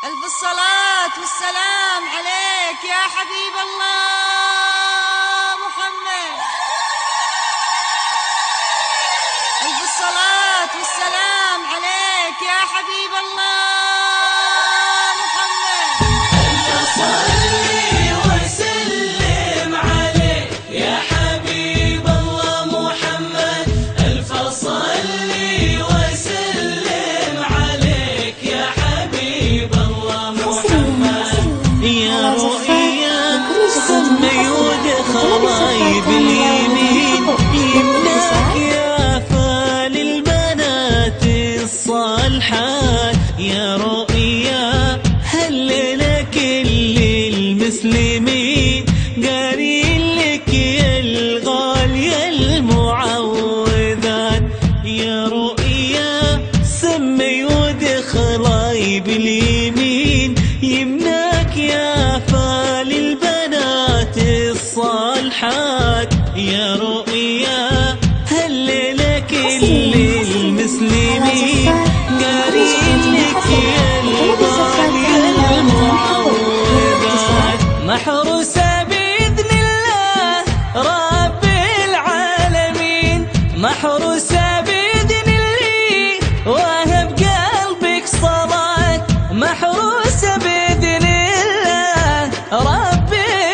ألف الصلاة والسلام عليك يا حبيب الله محمد. ألف الصلاة والسلام عليك يا حبيب الله محمد. ألف صلي وسلم عليك يا حبيب الله محمد. ألف صلي وسلم عليك يا حبيب الله محمد. يا رؤيا سمي ودخلي باليمين يمناك يا فال البنات الصالحات. يا رؤيا هلنا كل المسلمين قارين لك يا الغالية المعوذات. يا رؤيا سمي ودخلي باليمين يمناك يا فال البنات الصالحات. يا رؤيا هلنا كل المسلمين قارين لك يا الغالية المعوذات. محروسة بإذن الله رب العالمين. محروسة بإذن الله وهب قلبك صلاة. محروسة بإذن الله رب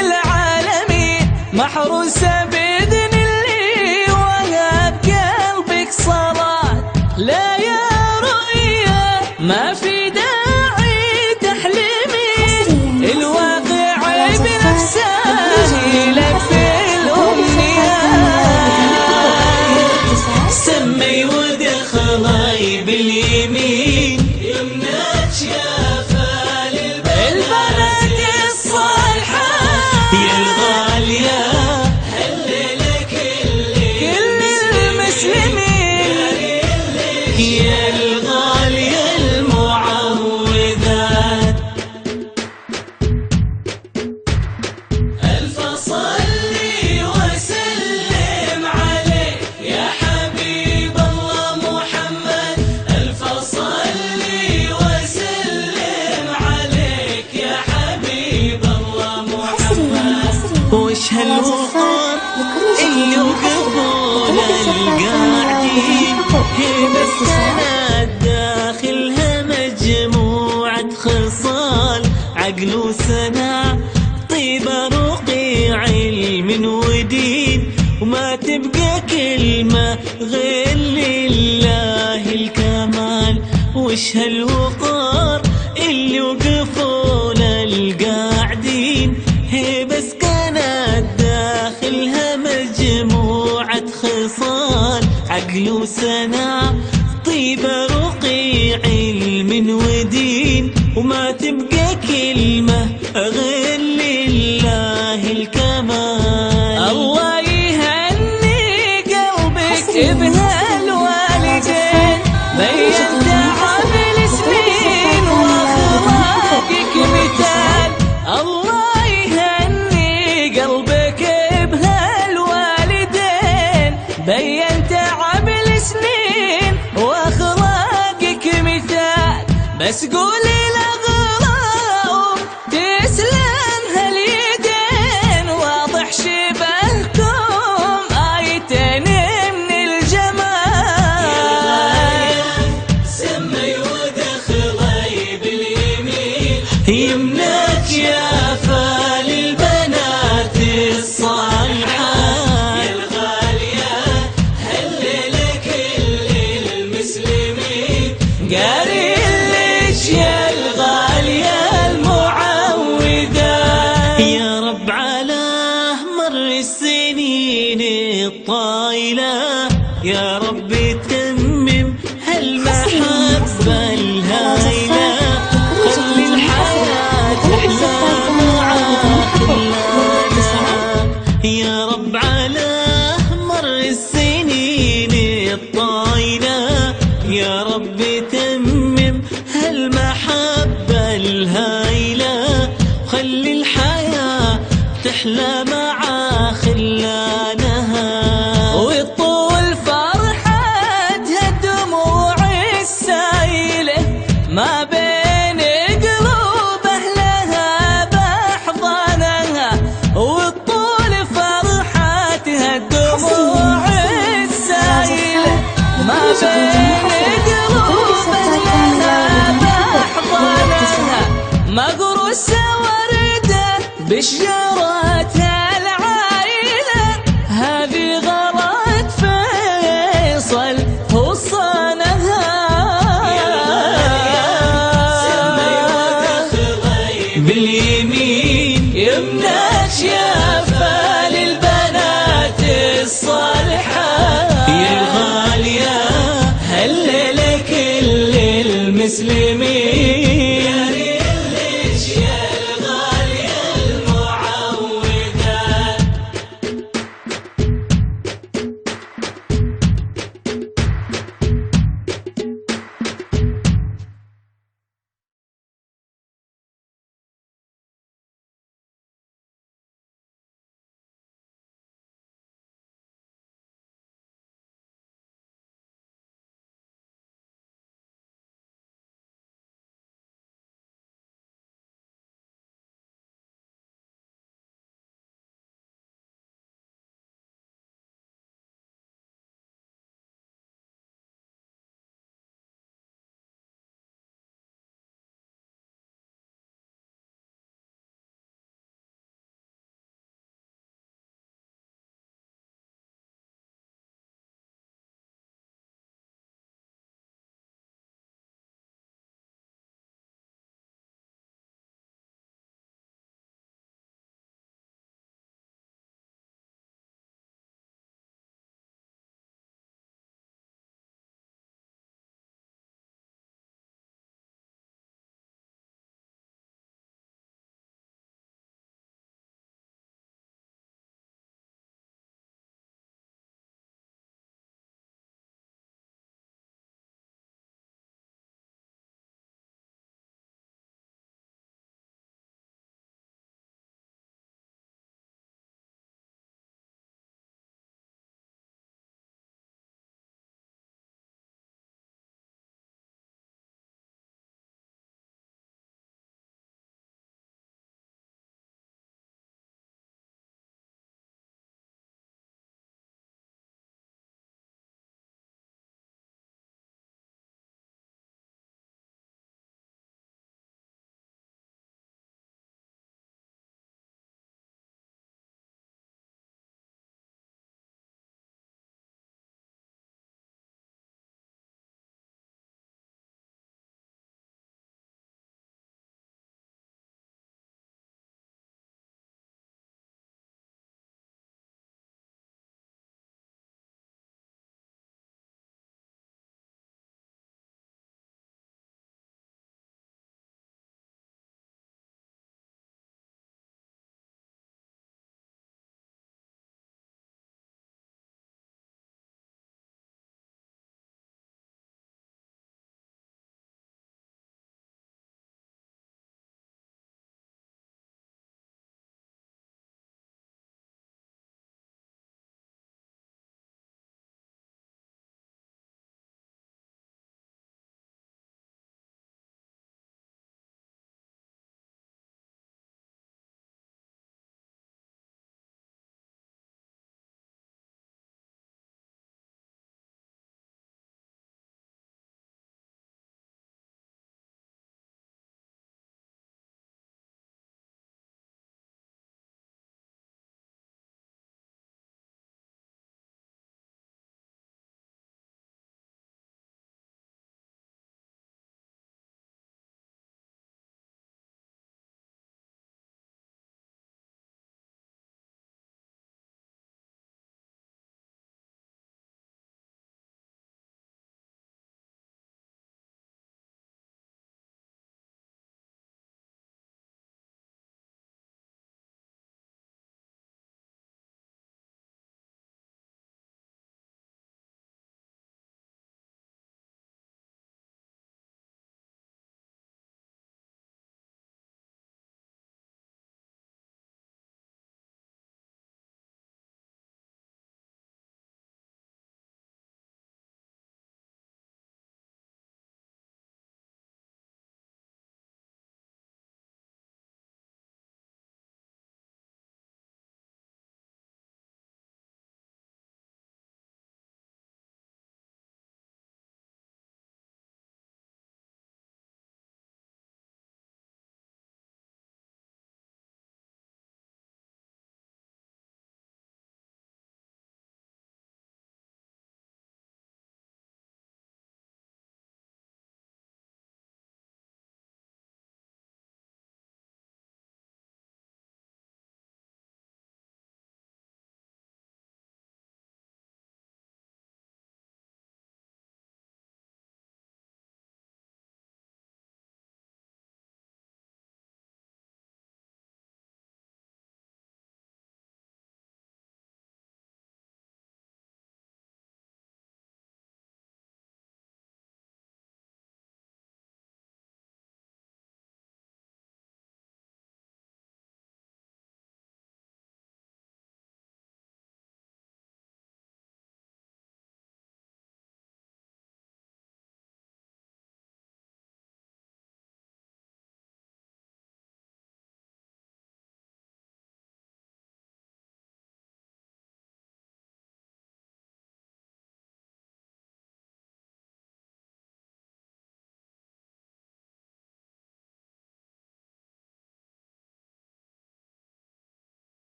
العالمين. محروسة بإذن الله وهب قلبك صلاة. لا يا رؤيا ما في داعي تحلمي الواقع بنفسه لك في الأمنيات. سمي ودخلي باليمين يمناك يا فال البنات الصالحات. يا الغالية هللك كل المسلمين يا الغالية المعوذات. ألف صلي وسلم عليك يا حبيب الله محمد. ألف صلي وسلم عليك يا حبيب الله محمد. وش هالوقار اللي وقفوا للقاعدين هنا السنة داخلها مجموعة خصال عقل وسنة طيبة رقي علم ودين وما تبقى كلمة غير لله الكمال. وش هالوقار اللي وقفوا للقاعدين هي بس كانت داخلها مجموعة خصال عقل وسنة طيبة رقي علم ودين وما تبقى كلمة غير لله الكمال. الله يهني قلبك بهالوالدين بينت عمل سنين واخلاقك مثال. الله يهني قلبك بهالوالدين بينت عمل سنين واخلاقك مثال. بس قولي لغلاهم تسلم هاليدين واضح شبهكم آيتين من الجمال. سمي ودخلي باليمين يمناك يا فال البنات الصالحات. يا الغالية هللك كل المسلمين قارين لك يا الغالية المعوذات. يا رب على مر السنين الطايلة يا رب تمم هالمحبة الهايلة. خلي الحياة تحلى مع خلانا. يا رب على مر السنين الطايلة يا رب تمم هالمحبة الهايلة. خلي الحياة تحلى مع خلانها وطول فرحتها الدموع السايلة ما بين قلوب السنين